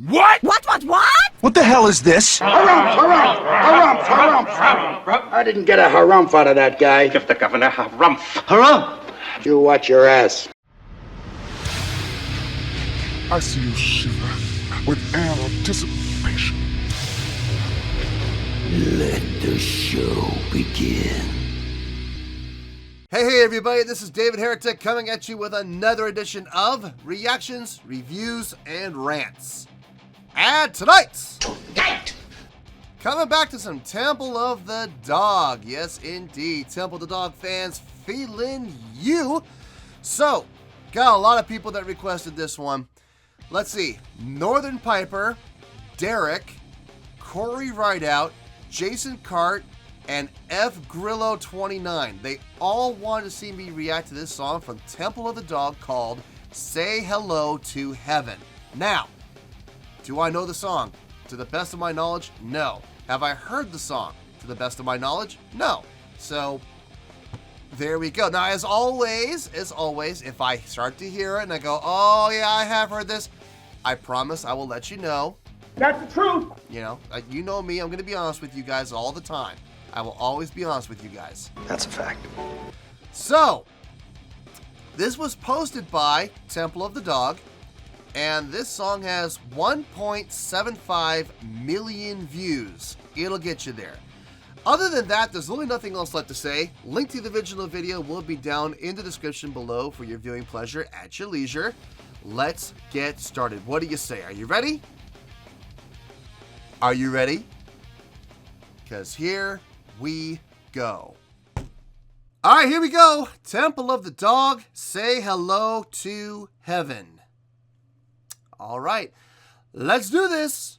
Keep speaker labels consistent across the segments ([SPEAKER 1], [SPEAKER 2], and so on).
[SPEAKER 1] What?
[SPEAKER 2] What?
[SPEAKER 3] What the hell is this?
[SPEAKER 4] Harumph! I didn't get a harumph out of that guy.
[SPEAKER 1] Give the governor harumph.
[SPEAKER 3] Harumph!
[SPEAKER 4] You watch your ass.
[SPEAKER 5] I see you shiver with anticipation.
[SPEAKER 6] Let the show begin.
[SPEAKER 7] Hey everybody, this is David Heretic coming at you with another edition of Reactions, Reviews, and Rants. And tonight, coming back to some Temple of the Dog. Yes, indeed. Temple of the Dog fans feeling you. So, got a lot of people that requested this one. Let's see. Northern Piper, Derek, Corey Rideout, Jason Cart, and F Grillo 29. They all wanted to see me react to this song from Temple of the Dog called Say Hello to Heaven. Now, do I know the song? To the best of my knowledge, no. Have I heard the song? To the best of my knowledge, no. So, there we go. Now, as always, if I start to hear it and I go, oh yeah, I have heard this, I promise I will let you know.
[SPEAKER 1] That's the truth.
[SPEAKER 7] You know me, I'm going to be honest with you guys all the time. I will always be honest with you guys.
[SPEAKER 3] That's a fact.
[SPEAKER 7] So, this was posted by Temple of the Dog, and this song has 1.75 million views. It'll get you there. Other than that, there's really nothing else left to say. Link to the original video will be down in the description below for your viewing pleasure at your leisure. Let's get started. What do you say? Are you ready? Are you ready? Because here we go. All right, here we go. Temple of the Dog, Say Hello to Heaven. All right, let's do this.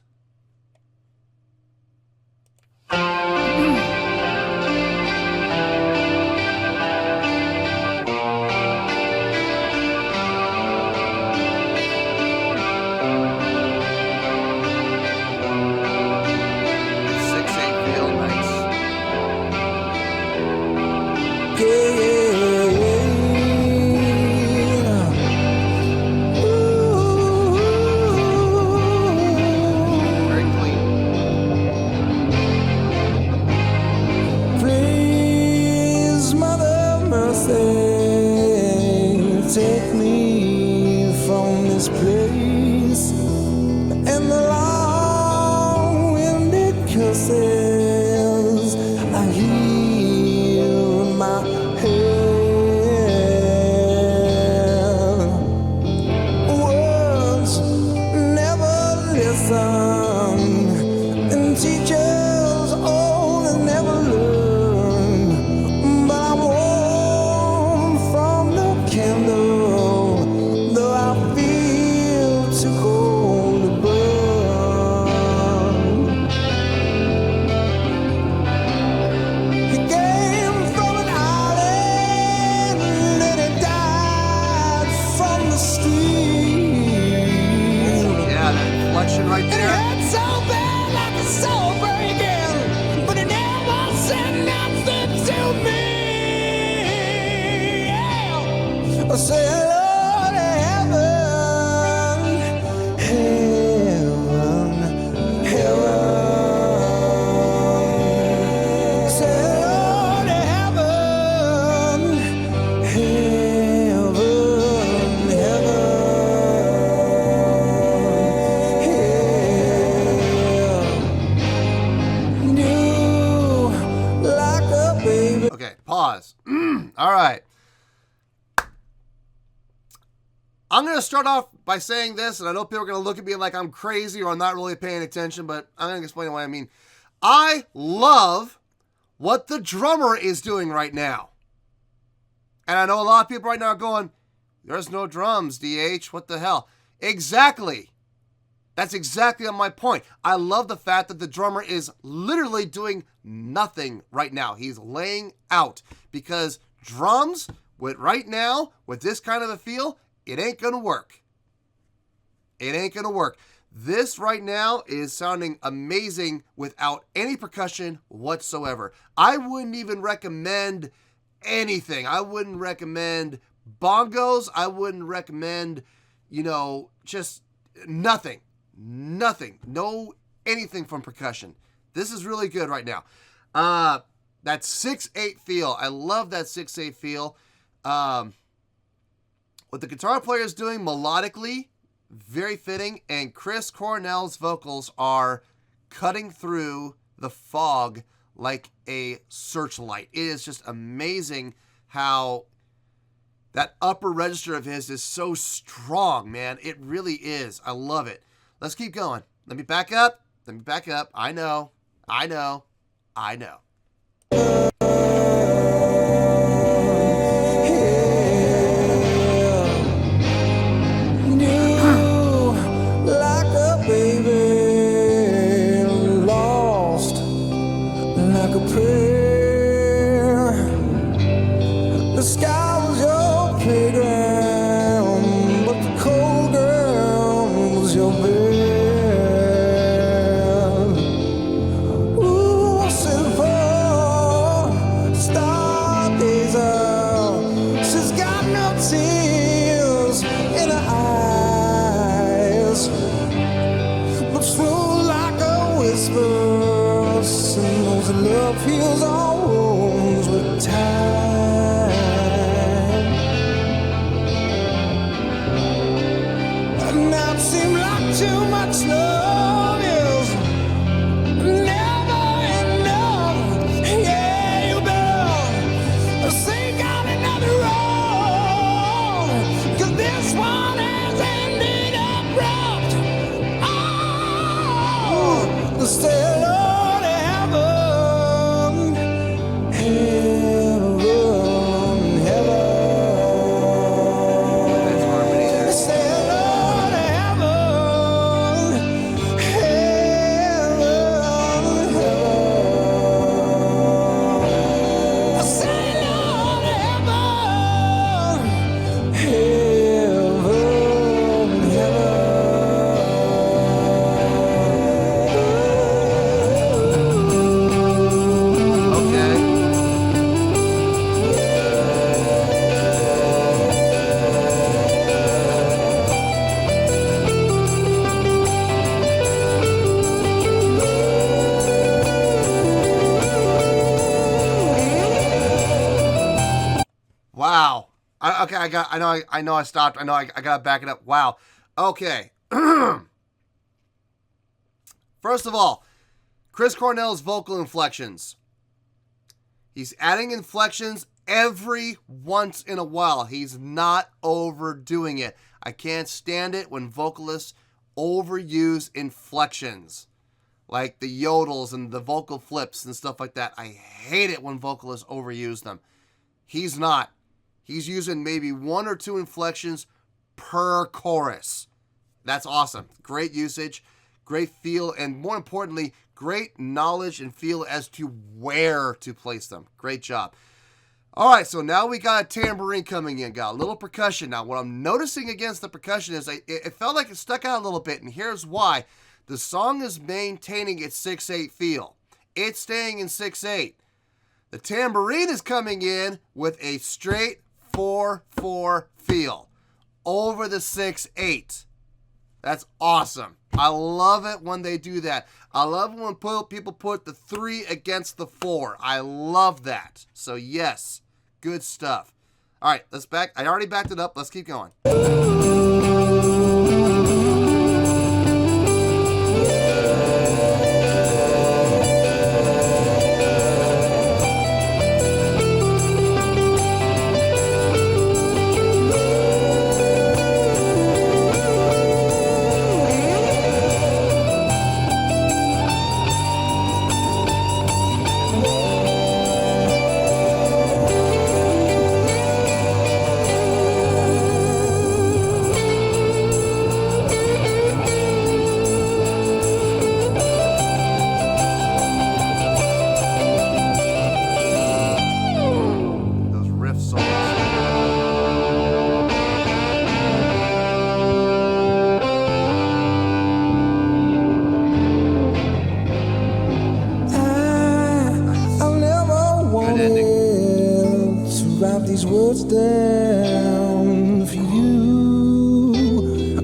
[SPEAKER 8] Take me from this place and the long-winded curses I hear in my head. Words never listen, and teachers old and never learn. But I'm warm from the candle.
[SPEAKER 7] Right there.
[SPEAKER 8] It hurt so bad like a soul breaking, but it never said nothing to me. Yeah. I say hello to heaven, heaven, heaven. Say hello to heaven, heaven, heaven.
[SPEAKER 7] Okay, pause. All right. I'm going to start off by saying this, and I know people are going to look at me like I'm crazy or I'm not really paying attention, but I'm going to explain what I mean. I love what the drummer is doing right now. And I know a lot of people right now are going, there's no drums, DH, what the hell? Exactly. That's exactly on my point. I love the fact that the drummer is literally doing nothing right now. He's laying out, because drums, right now, with this kind of a feel, it ain't going to work. It ain't going to work. This right now is sounding amazing without any percussion whatsoever. I wouldn't even recommend anything. I wouldn't recommend bongos. I wouldn't recommend, just nothing. nothing. No anything from percussion. This is really good right now. That 6/8 feel. I love that 6/8 feel. What the guitar player is doing melodically, very fitting. And Chris Cornell's vocals are cutting through the fog like a searchlight. It is just amazing how that upper register of his is so strong, man. It really is. I love it. Let's keep going. Let me back up. Let me back up. I know. I know. I know.
[SPEAKER 8] The sky was your playground, but the cold ground was your bed. Ooh, silver star days out. She's got no tears in her eyes, but slow like a whisper. She knows that love heals all wounds with time. Seem like too much love is never enough. Yeah, you better sink on another road, 'cause this one has ended abrupt. Oh, the sailor to heaven, heaven, heaven. The sailor
[SPEAKER 7] Wow. I know I stopped. I know I gotta back it up. Wow. Okay. First of all, Chris Cornell's vocal inflections. He's adding inflections every once in a while. He's not overdoing it. I can't stand it when vocalists overuse inflections, like the yodels and the vocal flips and stuff like that. I hate it when vocalists overuse them. He's not. He's using maybe 1 or 2 inflections per chorus. That's awesome. Great usage, great feel, and more importantly, great knowledge and feel as to where to place them. Great job. All right, so now we got a tambourine coming in. Got a little percussion. Now, what I'm noticing against the percussion is it felt like it stuck out a little bit, and here's why. The song is maintaining its 6/8 feel. It's staying in 6/8. The tambourine is coming in with a straight 4/4 feel over the 6/8. That's awesome. I love it when they do that. I love when people put the 3 against the 4. I love that. So yes, good stuff. All right, let's back. I already backed it up. Let's keep going.
[SPEAKER 8] These words down for you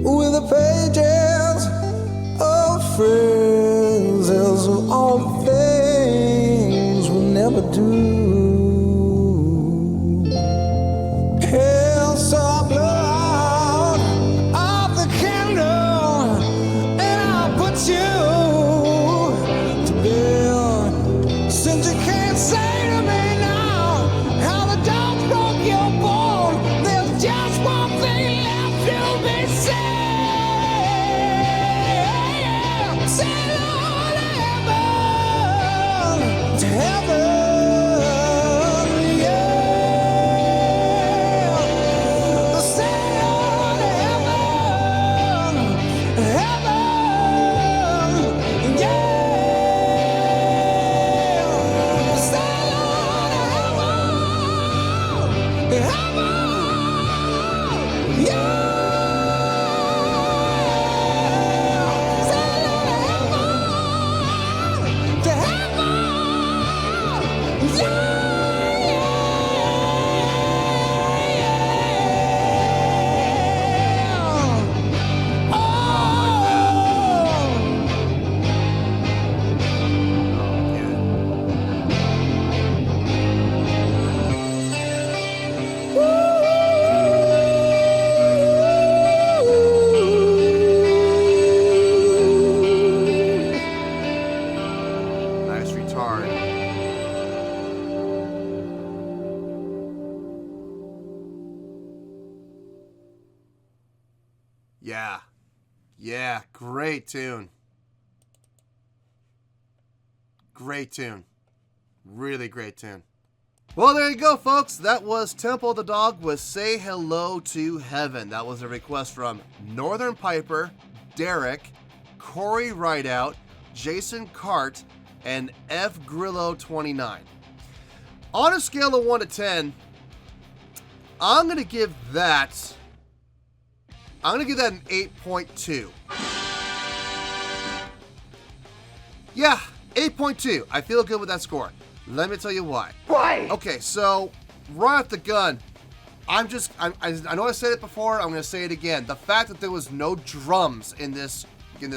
[SPEAKER 8] with the pages phrases of all the things we'll never do. Hell saw blow out of the candle, and I'll put you to bed. Since you can't say to me now how the dog broke your bone, there's just one thing left to be said. Sail on to heaven, yeah. Sail on to heaven, yeah. Sail on to heaven, yeah.
[SPEAKER 7] Nice retard. Yeah. Yeah, great tune. Great tune. Really great tune. Well, there you go, folks. That was Temple of the Dog with Say Hello to Heaven. That was a request from Northern Piper, Derek, Corey Rideout, Jason Cart, and F Grillo 29. On a scale of 1 to 10, I'm going to give that an 8.2. Yeah, 8.2. I feel good with that score. Let me tell you why.
[SPEAKER 4] Why?
[SPEAKER 7] Okay, so right off the gun, I know I said it before, I'm going to say it again. The fact that there was no drums in this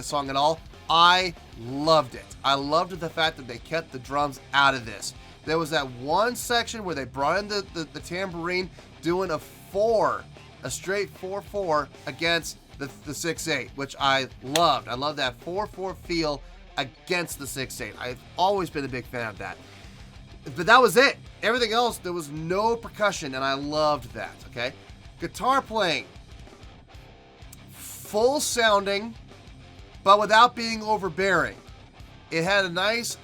[SPEAKER 7] song at all, I loved it. I loved the fact that they kept the drums out of this. There was that one section where they brought in the tambourine doing a straight 4/4 against the 6/8, which I loved. I love that 4/4 feel against the 6/8. I've always been a big fan of that. But that was it. Everything else, there was no percussion, and I loved that, okay? Guitar playing. Full sounding, but without being overbearing. It had a nice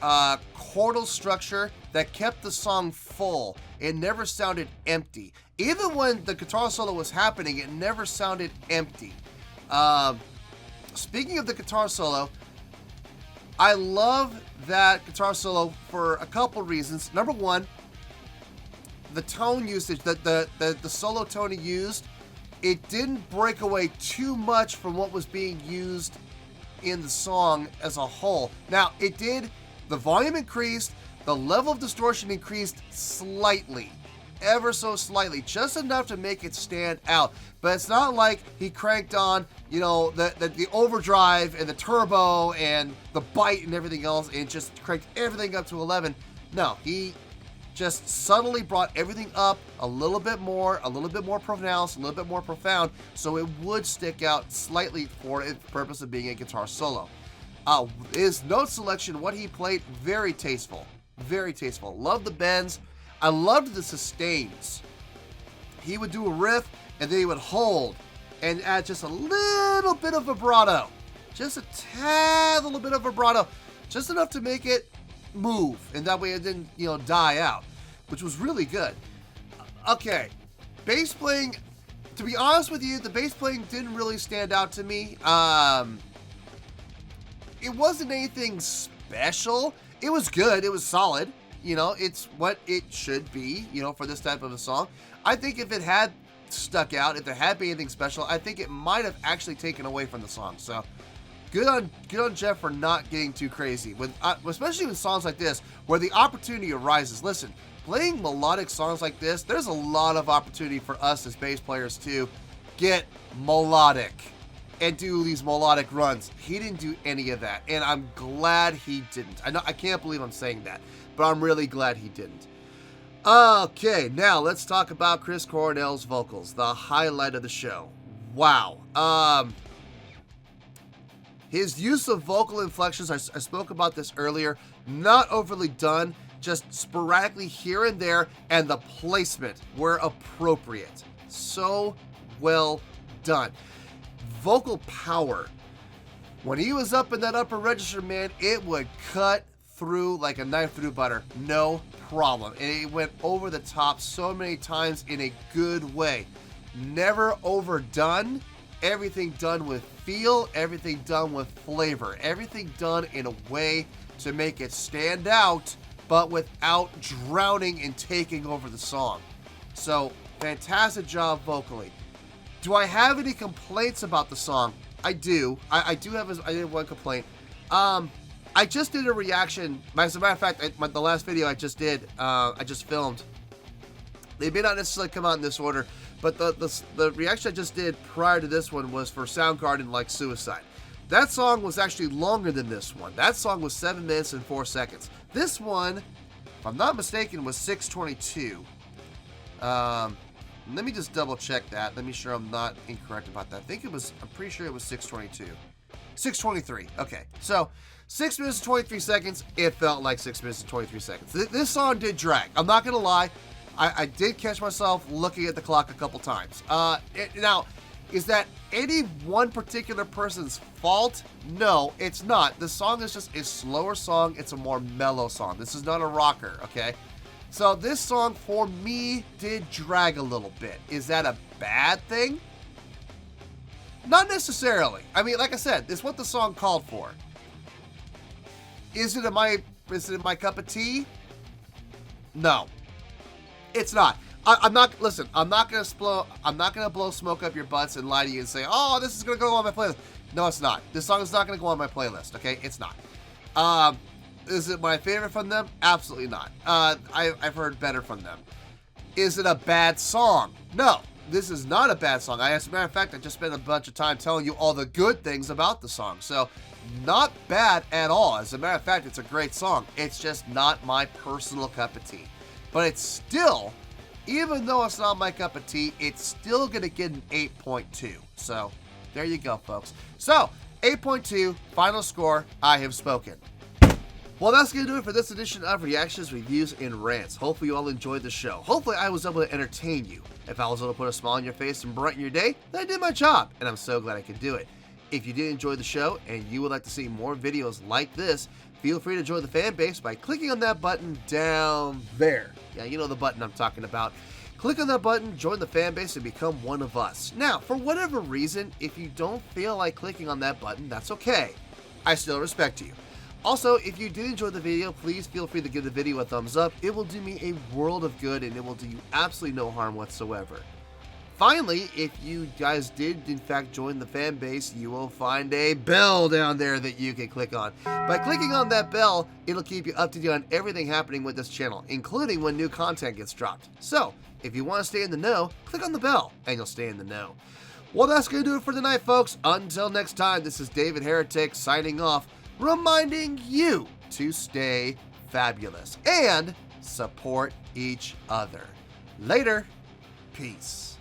[SPEAKER 7] chordal structure that kept the song full. It never sounded empty. Even when the guitar solo was happening, it never sounded empty. Speaking of the guitar solo, I love that guitar solo for a couple reasons. Number one, the tone usage, the solo tone he used, it didn't break away too much from what was being used in the song as a whole. Now, it did, the volume increased, the level of distortion increased slightly, ever so slightly, just enough to make it stand out. But it's not like he cranked on, the overdrive and the turbo and the bite and everything else and just cranked everything up to 11. No, he just subtly brought everything up a little bit more pronounced, a little bit more profound, so it would stick out slightly for the purpose of being a guitar solo. His note selection, what he played, very tasteful. Very tasteful. Love the bends. I loved the sustains. He would do a riff, and then he would hold and add just a little bit of vibrato. Just a tad little bit of vibrato. Just enough to make it move, and that way it didn't, die out, which was really good. Okay, bass playing, to be honest with you, the bass playing didn't really stand out to me. It wasn't anything special. It was good. It was solid. It's what it should be, for this type of a song. I think if it had stuck out, if there had been anything special, I think it might have actually taken away from the song. So good on Jeff for not getting too crazy, especially with songs like this where the opportunity arises. Listen, playing melodic songs like this, there's a lot of opportunity for us as bass players to get melodic. and do these melodic runs. He didn't do any of that, and I'm glad he didn't. I can't believe I'm saying that, but I'm really glad he didn't. Okay, now let's talk about Chris Cornell's vocals, the highlight of the show. Wow. His use of vocal inflections, I spoke about this earlier, not overly done, just sporadically here and there, and the placement were appropriate. So well done. Vocal power. When he was up in that upper register, man, it would cut through like a knife through butter. No problem. And it went over the top so many times in a good way. Never overdone. Everything done with feel. Everything done with flavor. Everything done in a way to make it stand out, but without drowning and taking over the song. So, fantastic job vocally. Do I have any complaints about the song? I do. I do have one complaint. I just did a reaction. As a matter of fact, the last video I just did, I just filmed. They may not necessarily come out in this order, but the reaction I just did prior to this one was for Soundgarden Like Suicide. That song was actually longer than this one. That song was 7 minutes and 4 seconds. This one, if I'm not mistaken, was 6:22. Let me just double check that. Let me sure I'm not incorrect about that. I'm pretty sure it was 6:22. 6:23. Okay. So, 6 minutes and 23 seconds. It felt like 6 minutes and 23 seconds. This song did drag. I'm not going to lie. I did catch myself looking at the clock a couple times. Now, is that any one particular person's fault? No, it's not. The song is just a slower song. It's a more mellow song. This is not a rocker, okay? So this song, for me, did drag a little bit. Is that a bad thing? Not necessarily. I mean, like I said, it's what the song called for. Is it my cup of tea? No. It's not. I'm not gonna blow smoke up your butts and lie to you and say, oh, this is gonna go on my playlist. No, it's not. This song is not gonna go on my playlist, okay? It's not. Is it my favorite from them? Absolutely not. I've heard better from them. Is it a bad song? No, this is not a bad song. As a matter of fact, I just spent a bunch of time telling you all the good things about the song. So, not bad at all. As a matter of fact, it's a great song. It's just not my personal cup of tea. But it's still, even though it's not my cup of tea, it's still going to get an 8.2. So, there you go, folks. So, 8.2, final score, I have spoken. Well, that's going to do it for this edition of Reactions, Reviews, and Rants. Hopefully you all enjoyed the show. Hopefully I was able to entertain you. If I was able to put a smile on your face and brighten your day, then I did my job, and I'm so glad I could do it. If you did enjoy the show and you would like to see more videos like this, feel free to join the fan base by clicking on that button down there. Yeah, you know the button I'm talking about. Click on that button, join the fan base, and become one of us. Now, for whatever reason, if you don't feel like clicking on that button, that's okay. I still respect you. Also, if you did enjoy the video, please feel free to give the video a thumbs up. It will do me a world of good, and it will do you absolutely no harm whatsoever. Finally, if you guys did in fact join the fan base, you will find a bell down there that you can click on. By clicking on that bell, it'll keep you up to date on everything happening with this channel, including when new content gets dropped. So, if you want to stay in the know, click on the bell, and you'll stay in the know. Well, that's going to do it for tonight, folks. Until next time, this is David Heretic signing off, reminding you to stay fabulous and support each other. Later. Peace.